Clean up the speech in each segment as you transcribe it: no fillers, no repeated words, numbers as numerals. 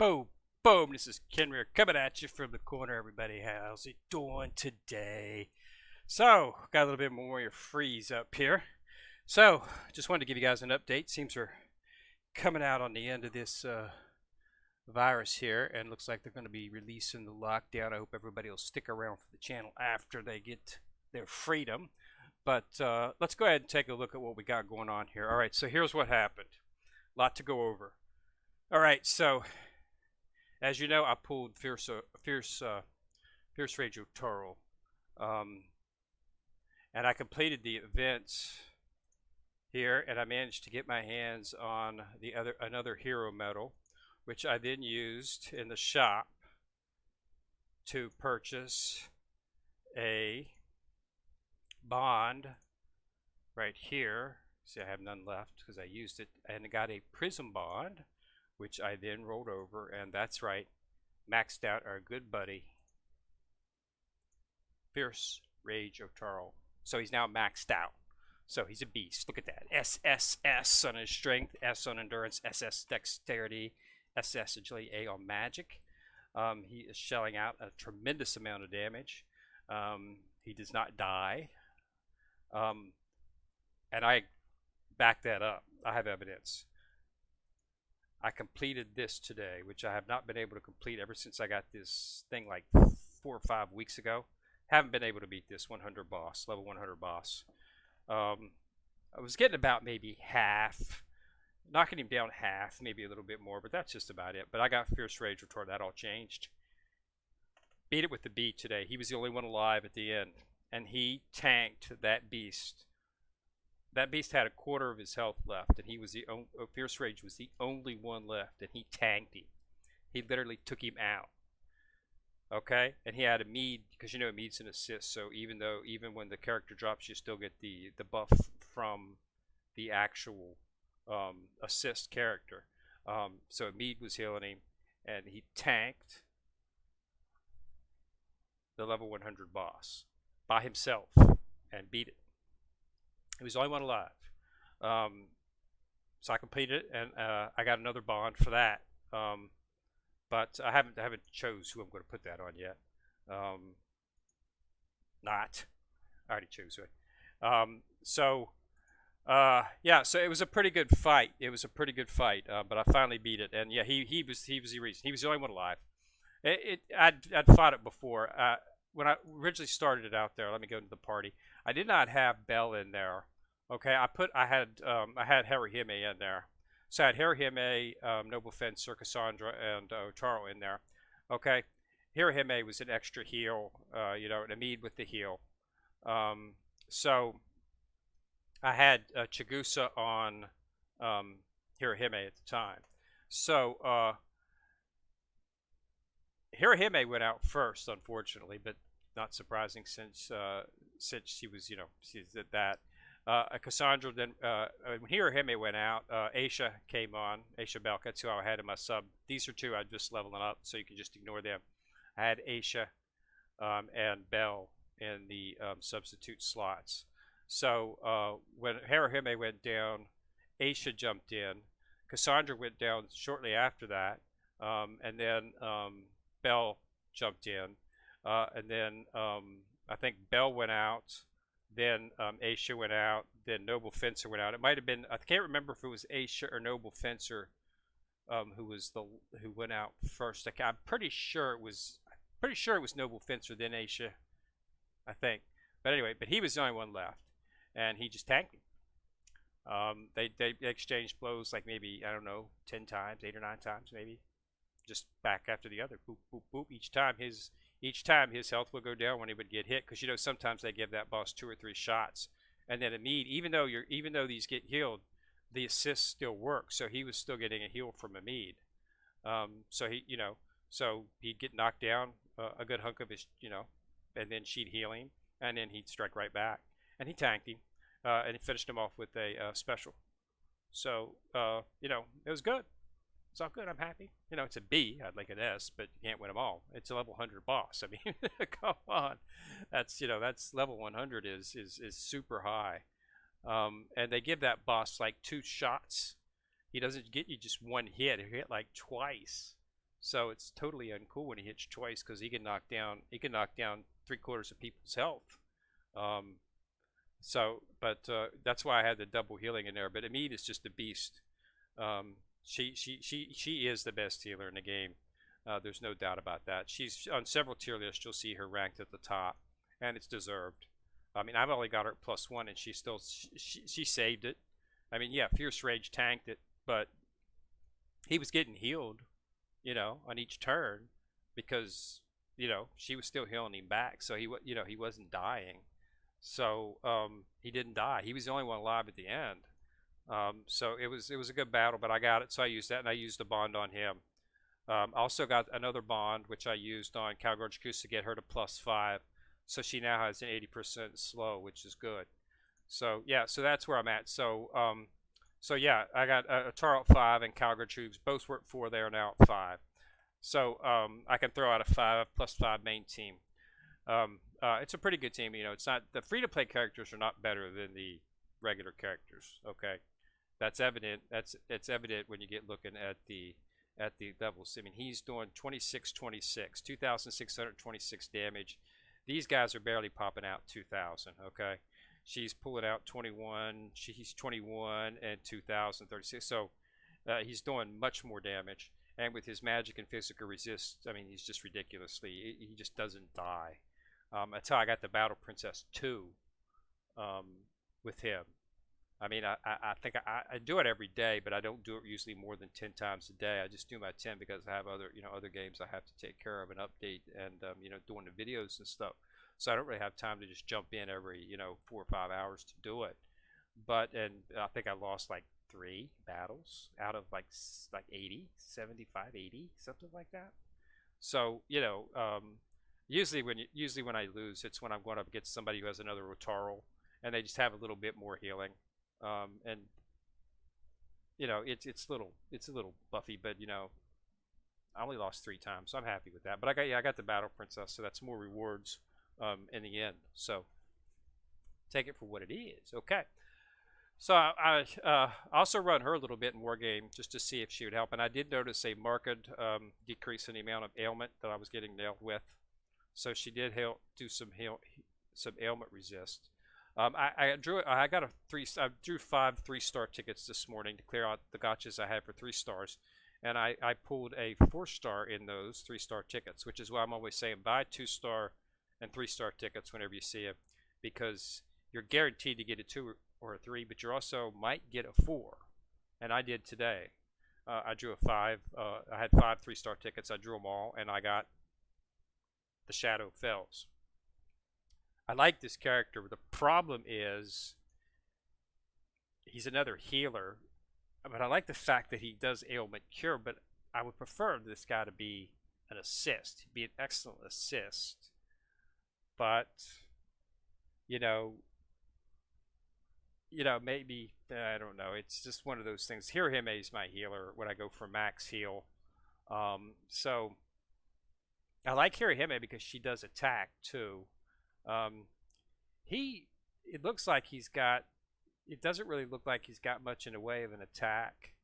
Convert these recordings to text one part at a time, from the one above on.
Boom, boom. This is Kenrick coming at you from the corner, everybody. How's it doing today? So, got a little bit more of Freese up here. So, just wanted to give you guys an update. Seems we're coming out on the end of this virus here, and looks like they're going to be releasing the lockdown. I hope everybody will stick around for the channel after they get their freedom. But let's go ahead and take a look at what we got going on here. All right, so here's what happened. A lot to go over. All right, so as you know, I pulled Fierce Rage Ottarl, and I completed the events here, and I managed to get my hands on another hero medal, which I then used in the shop to purchase a bond right here. See, I have none left because I used it, and I got a prism bond, which I then rolled over, and that's right, maxed out our good buddy Fierce Rage Ottarl. So he's now maxed out. So he's a beast. Look at that. SSS on his strength, S on endurance, SS dexterity, SS agility, A on magic. He is shelling out a tremendous amount of damage. He does not die. And I back that up. I have evidence. I completed this today, which I have not been able to complete ever since I got this thing like 4 or 5 weeks ago. Haven't been able to beat this 100 boss, level 100 boss. I was getting about maybe half, knocking him down half, maybe a little bit more, but that's just about it. But I got Fierce Rage Retort, that all changed. Beat it with the beat today. He was the only one alive at the end, and he tanked that beast. That beast had a quarter of his health left, and he was the Fierce Rage was the only one left, and he tanked him. He literally took him out. Okay, and he had a mead, because you know mead's an assist. So even when the character drops, you still get the buff from the actual assist character. So mead was healing him, and he tanked the level 100 boss by himself and beat it. He was the only one alive. So I completed it, and I got another bond for that. But I haven't chose who I'm going to put that on yet. I already chose it. Yeah, so it was a pretty good fight. But I finally beat it, and yeah, he was the reason. He was the only one alive. I'd fought it before. When I originally started it out there, let me go into the party. I did not have Bell in there. Okay, I had Harihime in there. So I had Harihime, Noble Fencer, Cassandra, and Ottarl in there. Okay, Harihime was an extra heal, an Amid with the heal. So I had Chigusa on Harihime at the time. So Harihime went out first, unfortunately, but not surprising since she was, she's at that. Cassandra, then when Harihime went out, Aisha came on. Aisha Belk, that's who I had in my sub. These are two I'm just leveling up, so you can just ignore them. I had Aisha and Bell in the substitute slots. So when Harihime went down, Aisha jumped in. Cassandra went down shortly after that, and then Bell jumped in, and then I think Bell went out. Then Aisha went out. Then Noble Fencer went out. It might have been, I can't remember if it was Aisha or Noble Fencer who went out first. I'm pretty sure it was Noble Fencer, then Aisha, I think. But anyway, he was the only one left, and he just tanked him. They exchanged blows like maybe, I don't know, 10 times, 8 or 9 times maybe, just back after the other. Boop boop boop. Each time his health would go down when he would get hit, because sometimes they give that boss 2 or 3 shots, and then Amid, even though these get healed, the assist still works. So he was still getting a heal from Amid. So he'd get knocked down a good hunk of his, and then she'd heal him, and then he'd strike right back, and he tanked him, and he finished him off with a special. So it was good. It's all good. I'm happy. It's a B. I'd like an S, but you can't win them all. It's a level 100 boss. I mean, come on. That's level 100 is super high. And they give that boss like 2 shots. He doesn't get you just 1 hit. He hit like twice. So it's totally uncool when he hits twice because he can knock down 3/4 of people's health. Um, but that's why I had the double healing in there. But Amid is just a beast. She is the best healer in the game. There's no doubt about that. She's on several tier lists. You'll see her ranked at the top, and it's deserved. I mean, I've only got her at +1, and she saved it. I mean, yeah, Fierce Rage tanked it, but he was getting healed, on each turn because she was still healing him back, so he wasn't dying. So he didn't die. He was the only one alive at the end. So it was a good battle, but I got it, so I used that, and I used the bond on him. I also got another bond, which I used on Cowgirl Jacuz to get her to +5. So she now has an 80% slow, which is good. So yeah, so that's where I'm at. So yeah, I got Ottarl at 5 and Cowgirl Jacuz. Both were at 4. They are now at 5. So I can throw out a +5 main team. It's a pretty good team. It's not the free-to-play characters are not better than the regular characters. Okay, that's evident. It's evident when you get looking at the levels. I mean, he's doing 2626, 2,626 damage. These guys are barely popping out 2,000. Okay, she's pulling out 21. He's 21 and 2,036. So he's doing much more damage. And with his magic and physical resist, I mean, he's just ridiculously. He just doesn't die. That's how I got the Battle Princess 2 with him. I mean, I think I do it every day, but I don't do it usually more than 10 times a day. I just do my 10 because I have other games I have to take care of and update and doing the videos and stuff. So I don't really have time to just jump in every 4 or 5 hours to do it. And I think I lost like 3 battles out of like 80, 75, 80, something like that. So usually when I lose, it's when I'm going up against somebody who has another Ottarl and they just have a little bit more healing. And it's a little buffy, but I only lost 3 times, so I'm happy with that. But I got the Battle Princess, so that's more rewards in the end. So take it for what it is. Okay. So I also run her a little bit in War Game just to see if she would help, and I did notice a marked decrease in the amount of ailment that I was getting nailed with. So she did do some ailment resist. I drew 5 3-star tickets this morning to clear out the gotchas I had for 3 stars, and I pulled a 4-star in those 3-star tickets, which is why I'm always saying buy 2-star and 3-star tickets whenever you see them, because you're guaranteed to get a 2 or a 3, but you also might get a 4, and I did today. I drew a 5. I had 5 3-star tickets. I drew them all, and I got the Shadow Fells. I like this character. The problem is he's another healer, but I like the fact that he does ailment cure, but I would prefer this guy to be an assist. He'd be an excellent assist. But maybe I don't know. It's just one of those things. Hirahime is my healer when I go for max heal. So I like Hirahime because she does attack too. It looks like it doesn't really look like he's got much in the way of an attack.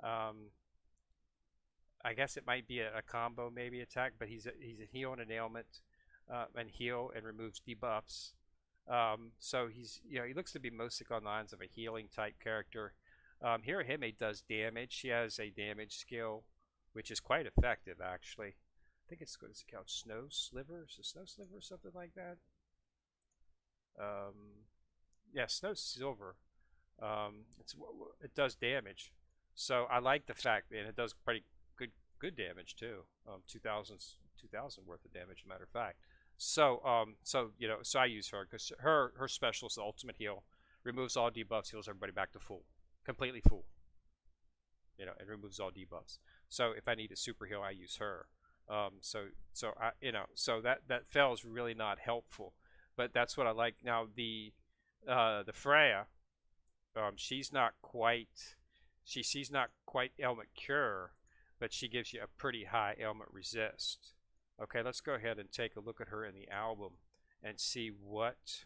I guess it might be a combo, maybe attack, but he's a heal and an ailment, and heal and removes debuffs. So he looks to be mostly on the lines of a healing type character. Hirahime does damage. She has a damage skill, which is quite effective actually. I think it's good. It's called Snow Sliver, or something like that. Yeah, Snow Silver. It does damage, so I like the fact, and it does pretty good damage too. 2,000 worth of damage, as a matter of fact. So so I use her because her special is the ultimate heal, removes all debuffs, heals everybody back to full, completely full. And removes all debuffs. So if I need a super heal, I use her. So that fell is really not helpful, but that's what I like. Now the Freya, she's not quite ailment cure, but she gives you a pretty high ailment resist. Okay, let's go ahead and take a look at her in the album and see what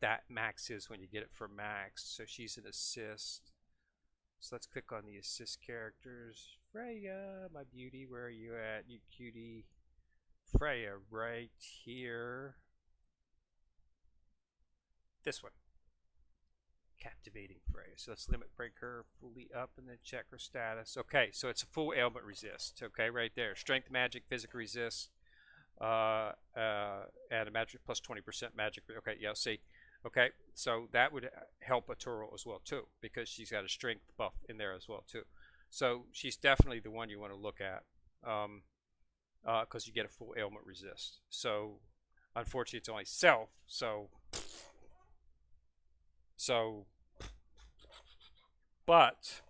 that max is when you get it for max. So she's an assist. So let's click on the assist characters. Freya, my beauty, where are you at, you cutie? Freya, right here. This one. Captivating Freya. So let's limit break her fully up and then check her status. Okay, so it's a full ailment resist. Okay, right there. Strength, magic, physical resist, and a magic plus 20% magic. Okay, yeah, see. Okay, so that would help Ottarl as well too, because she's got a strength buff in there as well too. So she's definitely the one you want to look at, because you get a full ailment resist. So unfortunately, it's only self. But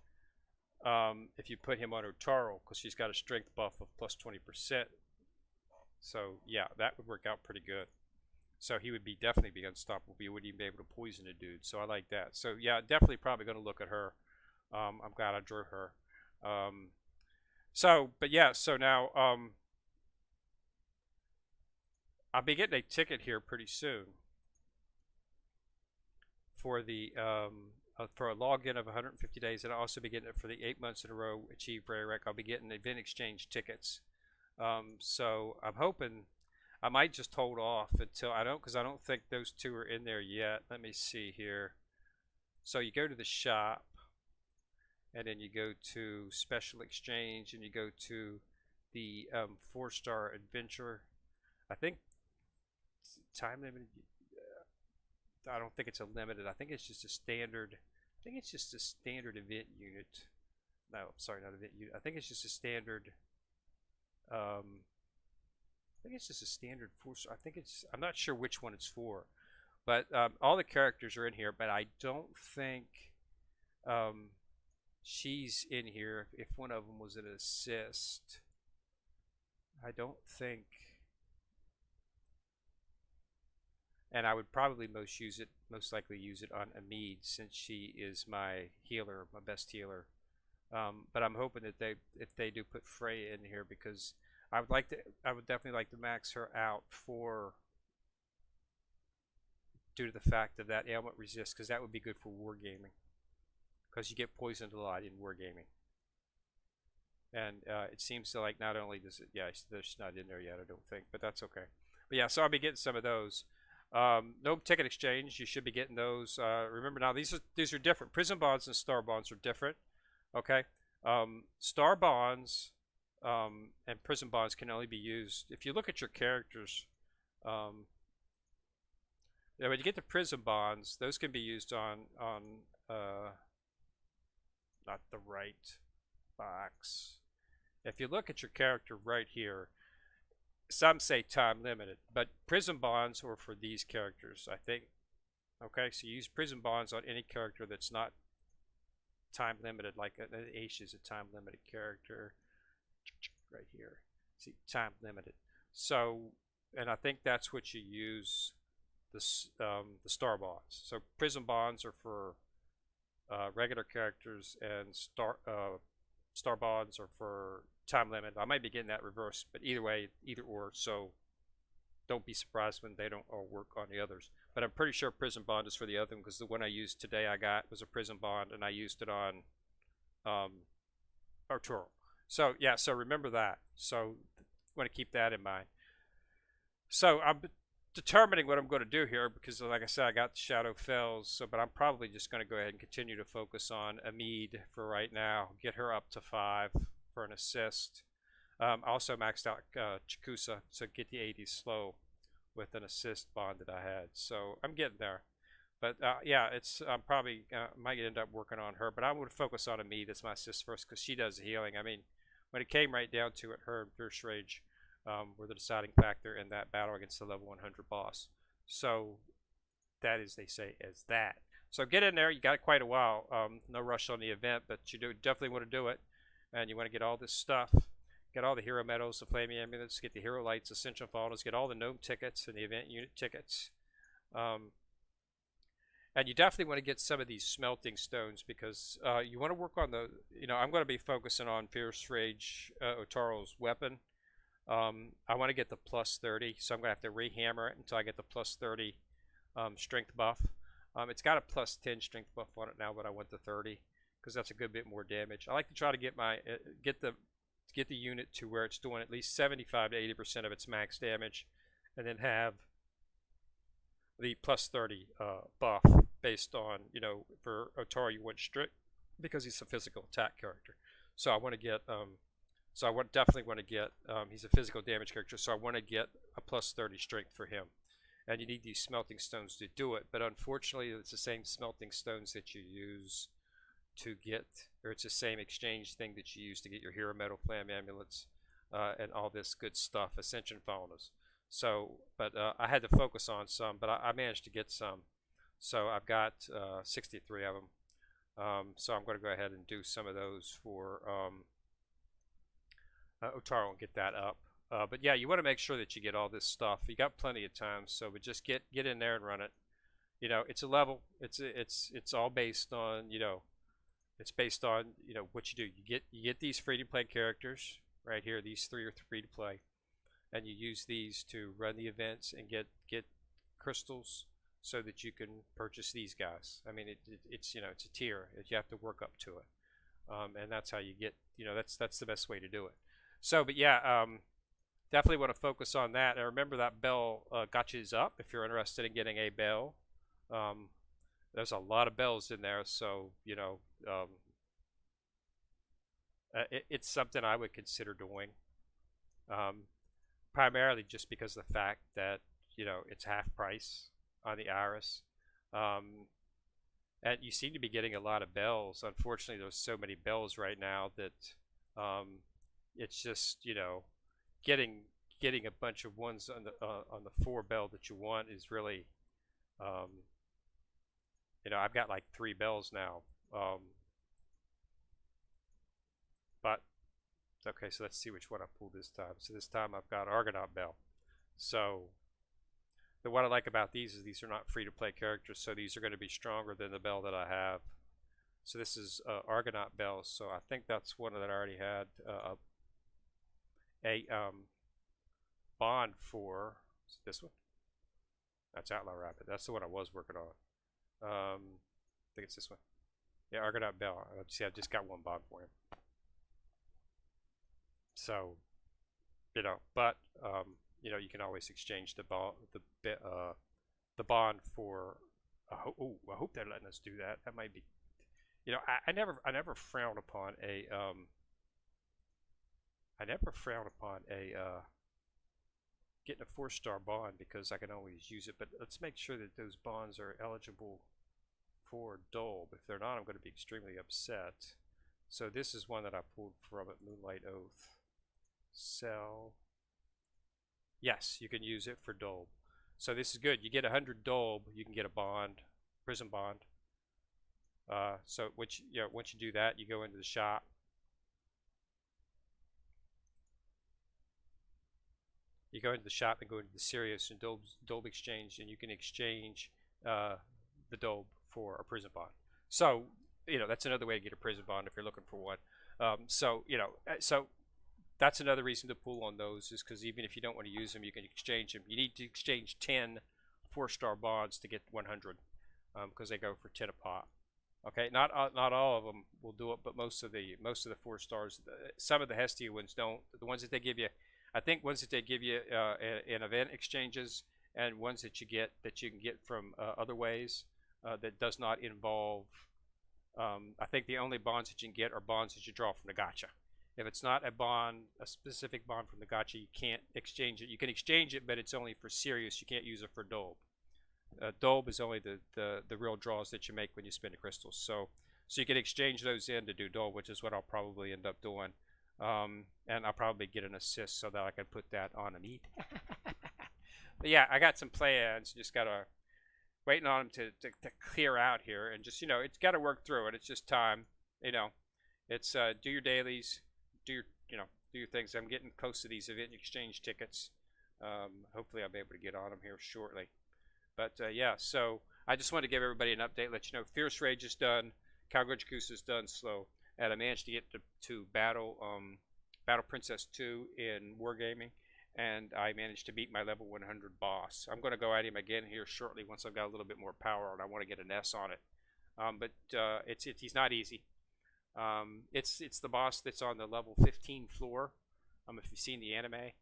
if you put him on Ottarl, because she's got a strength buff of plus 20%, so yeah, that would work out pretty good. So he would definitely be unstoppable. You wouldn't even be able to poison a dude. So I like that. So yeah, definitely probably going to look at her. I'm glad I drew her. But yeah, so now I'll be getting a ticket here pretty soon for the for a login of 150 days, and I'll also be getting it for the 8 months in a row achieve rare rec. I'll be getting event exchange tickets. So I'm hoping I might just hold off until because I don't think those two are in there yet. Let me see here. So you go to the shop, and then you go to special exchange, and you go to the 4-star adventure. I think time limited. I don't think it's a limited. I think it's just a standard. I think it's just a standard event unit. No, sorry, not event unit. I think it's just a standard. I think it's just a standard 4-star. I think it's. I'm not sure which one it's for, but all the characters are in here. But I don't think she's in here. If one of them was an assist, I don't think. And I would probably most likely use it on Amid, since she is my healer, my best healer. But I'm hoping that if they do put Freya in here, because I would definitely like to max her out due to the fact of that ailment resist, because that would be good for wargaming, because you get poisoned a lot in wargaming. And it seems to like not only does it, yeah, there's not in there yet, I don't think, but that's okay. But yeah, so I'll be getting some of those. No ticket exchange. You should be getting those. Remember now, these are different. Prison bonds and star bonds are different. Okay. Star bonds and prison bonds can only be used if you look at your characters. When you get the prison bonds, those can be used on not the right box. If you look at your character right here, some say time limited, but prison bonds are for these characters, I think. Okay, so you use prison bonds on any character that's not time limited, like Ace is a time limited character right here. See, time limited. So, and I think that's what you use the star bonds. So prison bonds are for regular characters, and star bonds are for time limit. I might be getting that reversed, but either way, either or. So don't be surprised when they don't all work on the others. But I'm pretty sure prison bond is for the other one, because the one I used today I got was a prison bond, and I used it on Ottarl. So yeah, so remember that. So want to keep that in mind. So I'm determining what I'm going to do here, because like I said, I got the Shadow Fells. So, but I'm probably just going to go ahead and continue to focus on Amid for right now. Get her up to 5 for an assist. Also maxed out Chikusa, so get the 80 slow with an assist bond that I had. So I'm getting there. But yeah, I'm probably might end up working on her, but I'm going to focus on Amid. That's my assist first, because she does the healing. I mean, when it came right down to it, her and Fierce Rage were the deciding factor in that battle against the level 100 boss. So that is, they say, as that. So get in there. You got quite a while. No rush on the event, but you definitely want to do it. And you want to get all this stuff. Get all the hero medals, the flaming amulets, get the hero lights, ascension faunals, get all the gnome tickets and the event unit tickets. And you definitely want to get some of these smelting stones, because you want to work on the, I'm going to be focusing on Fierce Rage Ottarl's weapon. I want to get the plus 30, so I'm going to have to rehammer it until I get the plus 30 strength buff. It's got a plus 10 strength buff on it now, but I want the 30, because that's a good bit more damage. I like to try to get my get the unit to where it's doing at least 75 to 80% of its max damage, and then have the plus 30 buff based on, you know, for Ottarl you want strict because he's a physical attack character. So I want to get definitely want to get he's a physical damage character, so I want to get a plus 30 strength for him. And you need these smelting stones to do it, but unfortunately it's the same smelting stones that you use to get, or it's the same exchange thing that you use to get your hero metal, flam amulets, and all this good stuff, ascension faunas. So, but I had to focus on some, but I managed to get some. So I've got 63 of them. So I'm going to go ahead and do some of those for Ottarl and get that up. But yeah, you want to make sure that you get all this stuff. You got plenty of time, so but just get in there and run it. You know, it's a level. It's all based on, you know, it's based on, you know, what you do. You get these free to play characters right here. These 3 are free to play, and you use these to run the events and get crystals so that you can purchase these guys. I mean, it's you know, it's a tier. You have to work up to it, and that's how you get. You know, that's the best way to do it. So, but yeah, definitely want to focus on that. And remember that bell gotcha is up if you're interested in getting a bell. There's a lot of bells in there, so you know, it's something I would consider doing. Primarily just because of the fact that, you know, it's half price on the Iris, and you seem to be getting a lot of bells. Unfortunately, there's so many bells right now that it's just, you know, getting a bunch of ones on the 4 bell that you want is really, you know, I've got like 3 bells now, but okay, so let's see which one I pulled this time. So this time I've got Argonaut Bell. So what I like about these is these are not free to play characters, so these are going to be stronger than the bell that I have. So this is Argonaut Bell, so I think that's one that I already had a bond for. Is it this one? That's Outlaw Rapid. That's the one I was working on. I think it's this one. Yeah, Argonaut Bell. See, I just got one bond for him. So, you know, but you know, you can always exchange the bond for. Oh, I hope they're letting us do that. That might be. You know, I never frown upon a. I never frown upon a getting a 4-star bond because I can always use it. But let's make sure that those bonds are eligible for Dolb. If they're not, I'm going to be extremely upset. So this is one that I pulled from at Moonlight Oath. Sell. Yes, you can use it for Dolb. So this is good. You get 100 Dolb, you can get a bond, prison bond. So once you do that, you go into the shop. You go into the shop and go into the Sirius and Dolb exchange, and you can exchange the Dolb for a prison bond. So, you know, that's another way to get a prison bond if you're looking for one. So, you know, so that's another reason to pull on those, is because even if you don't want to use them, you can exchange them. You need to exchange 10 4-star bonds to get 100, because they go for 10 a pop. Okay, not all of them will do it, but most of the 4 stars. Some of the Hestia ones don't. The ones that they give you, I think ones that they give you in event exchanges, and ones that you can get from other ways that does not involve. I think the only bonds that you can get are bonds that you draw from the gacha. If it's not a bond, a specific bond from the gacha, you can't exchange it. You can exchange it, but it's only for Sirius. You can't use it for Dolb. Dolb is only the real draws that you make when you spin the crystals. So you can exchange those in to do Dolb, which is what I'll probably end up doing. And I'll probably get an assist so that I can put that on a meet. But yeah, I got some plans. Just gotta waiting on them to clear out here, and just, you know, it's got to work through it. It's just time. You know, it's do your dailies, do your things. I'm getting close to these event exchange tickets. Hopefully I'll be able to get on them here shortly. But yeah, so I just wanted to give everybody an update, let you know Fierce Rage is done, Cowgirl Jacuzzi is done slow, and I managed to get to Battle Princess 2 in Wargaming, and I managed to beat my level 100 boss. I'm going to go at him again here shortly once I've got a little bit more power, and I want to get an S on it. But he's not easy. It's the boss that's on the level 15 floor. If you've seen the anime,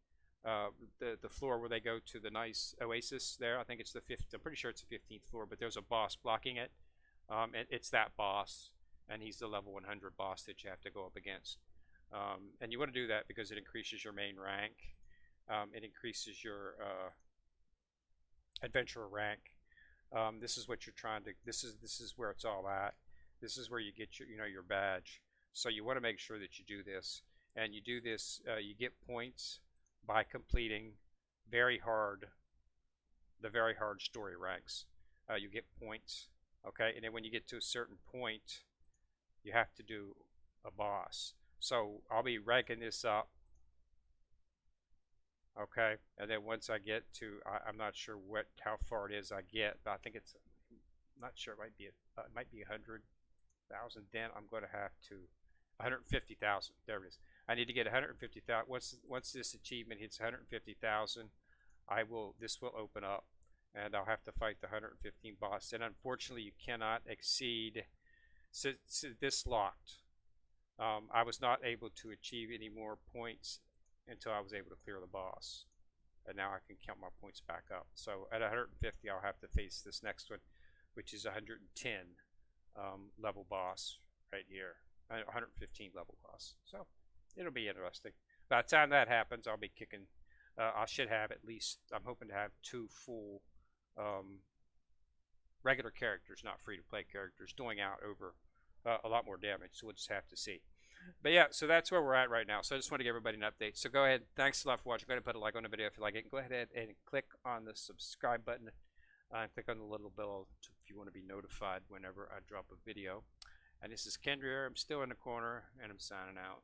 the floor where they go to the nice oasis there. I think it's the fifth. I'm pretty sure it's the 15th floor, but there's a boss blocking it. And it's that boss, and he's the level 100 boss that you have to go up against. And you want to do that because it increases your main rank. It increases your adventurer rank. This is what you're trying to. This is where it's all at. This is where you get your badge. So you want to make sure that you do this, and you do this. You get points by completing the very hard story ranks. You get points, okay, and then when you get to a certain point, you have to do a boss. So I'll be ranking this up, okay, and then once I get to, I'm not sure how far it is I get, but I think it's, I'm not sure, it might be 100,000. Then I'm going to have to 150,000. There it is. I need to get 150,000. Once this achievement hits 150,000, this will open up, and I'll have to fight the 115 boss. And unfortunately, you cannot exceed. So this locked. I was not able to achieve any more points until I was able to clear the boss, and now I can count my points back up. So at 150, I'll have to face this next one, which is 110 level boss right here. 115 level boss. So it'll be interesting. By the time that happens, I'll be kicking. I should have at least. I'm hoping to have 2 full regular characters, not free-to-play characters, doing out over a lot more damage. So we'll just have to see. But yeah, so that's where we're at right now. So I just want to give everybody an update. So go ahead. Thanks a lot for watching. Go ahead and put a like on the video if you like it. And go ahead and click on the subscribe button. Click on the little bell if you want to be notified whenever I drop a video. And this is Kendra. I'm still in the corner, and I'm signing out.